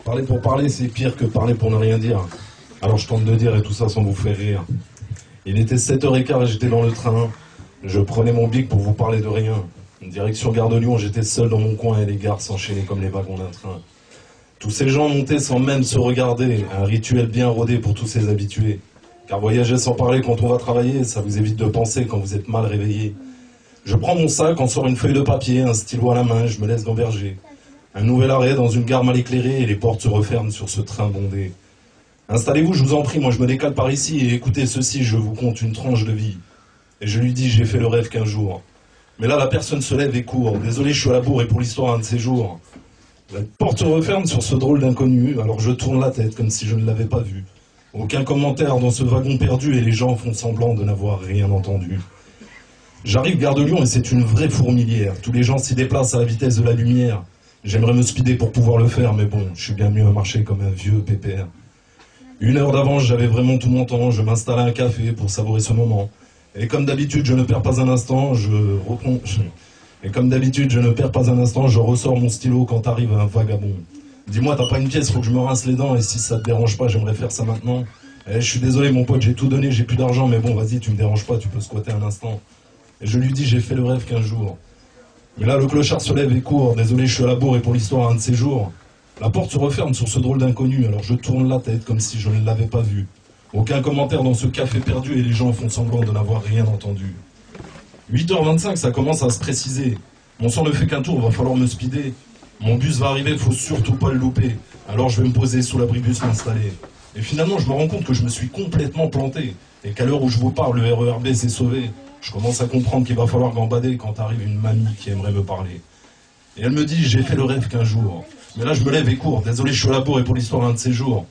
Parler pour parler, c'est pire que parler pour ne rien dire. Alors je tente de dire et tout ça sans vous faire rire. Il était 7h15 et j'étais dans le train. Je prenais mon bic pour vous parler de rien. Direction Gare de Lyon, j'étais seul dans mon coin et les gares s'enchaînaient comme les wagons d'un train. Tous ces gens montaient sans même se regarder, un rituel bien rodé pour tous ces habitués. Car voyager sans parler quand on va travailler, ça vous évite de penser quand vous êtes mal réveillé. Je prends mon sac, en sort une feuille de papier, un stylo à la main, je me laisse gamberger. Un nouvel arrêt dans une gare mal éclairée et les portes se referment sur ce train bondé. Installez-vous, je vous en prie, moi je me décale par ici et écoutez ceci, je vous conte une tranche de vie. Et je lui dis, j'ai fait le rêve qu'un jour. Mais là, la personne se lève et court. Désolé, je suis à la bourre et pour l'histoire, un de ces jours. La porte se referme sur ce drôle d'inconnu, alors je tourne la tête comme si je ne l'avais pas vu. Aucun commentaire dans ce wagon perdu et les gens font semblant de n'avoir rien entendu. J'arrive Gare de Lyon et c'est une vraie fourmilière. Tous les gens s'y déplacent à la vitesse de la lumière. J'aimerais me speeder pour pouvoir le faire, mais bon, je suis bien mieux à marcher comme un vieux pépère. 1 heure d'avance, j'avais vraiment tout mon temps. Je m'installe à un café pour savourer ce moment. Et comme d'habitude, je ne perds pas un instant, je ressors mon stylo quand arrive un vagabond. Dis-moi, t'as pas une pièce, faut que je me rince les dents, et si ça te dérange pas, j'aimerais faire ça maintenant. Je suis désolé mon pote, j'ai tout donné, j'ai plus d'argent, mais bon, vas-y, tu me déranges pas, tu peux squatter un instant. Et je lui dis, j'ai fait le rêve qu'un jour. Mais là, le clochard se lève et court, désolé, je suis à la bourre et pour l'histoire, un de ces jours. La porte se referme sur ce drôle d'inconnu, alors je tourne la tête comme si je ne l'avais pas vu. Aucun commentaire dans ce café perdu et les gens font semblant de n'avoir rien entendu. 8h25, ça commence à se préciser. Mon sang ne fait qu'un tour, va falloir me speeder. Mon bus va arriver, faut surtout pas le louper. Alors je vais me poser sous l'abribus m'installer. Et finalement, je me rends compte que je me suis complètement planté. Et qu'à l'heure où je vous parle, le RERB s'est sauvé. Je commence à comprendre qu'il va falloir gambader quand arrive une mamie qui aimerait me parler. Et elle me dit, j'ai fait le rêve qu'un jour. Mais là, je me lève et cours. Désolé, je suis à la bourre et pour l'histoire, un de ces jours.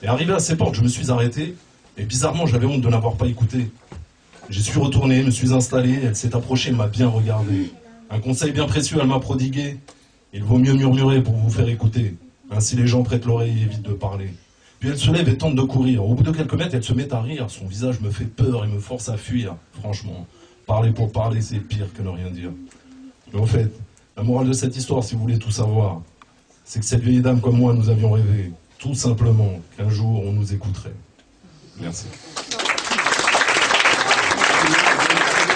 Et arrivé à ses portes, je me suis arrêté. Et bizarrement, j'avais honte de n'avoir pas écouté. J'y suis retourné, me suis installé. Elle s'est approchée, m'a bien regardé. Un conseil bien précieux, elle m'a prodigué. Il vaut mieux murmurer pour vous faire écouter. Ainsi, les gens prêtent l'oreille et évitent de parler. Puis elle se lève et tente de courir. Au bout de quelques mètres, elle se met à rire. Son visage me fait peur et me force à fuir. Franchement, parler pour parler, c'est pire que ne rien dire. Mais en fait, la morale de cette histoire, si vous voulez tout savoir, c'est que cette vieille dame comme moi, nous avions rêvé, tout simplement, qu'un jour on nous écouterait. Merci.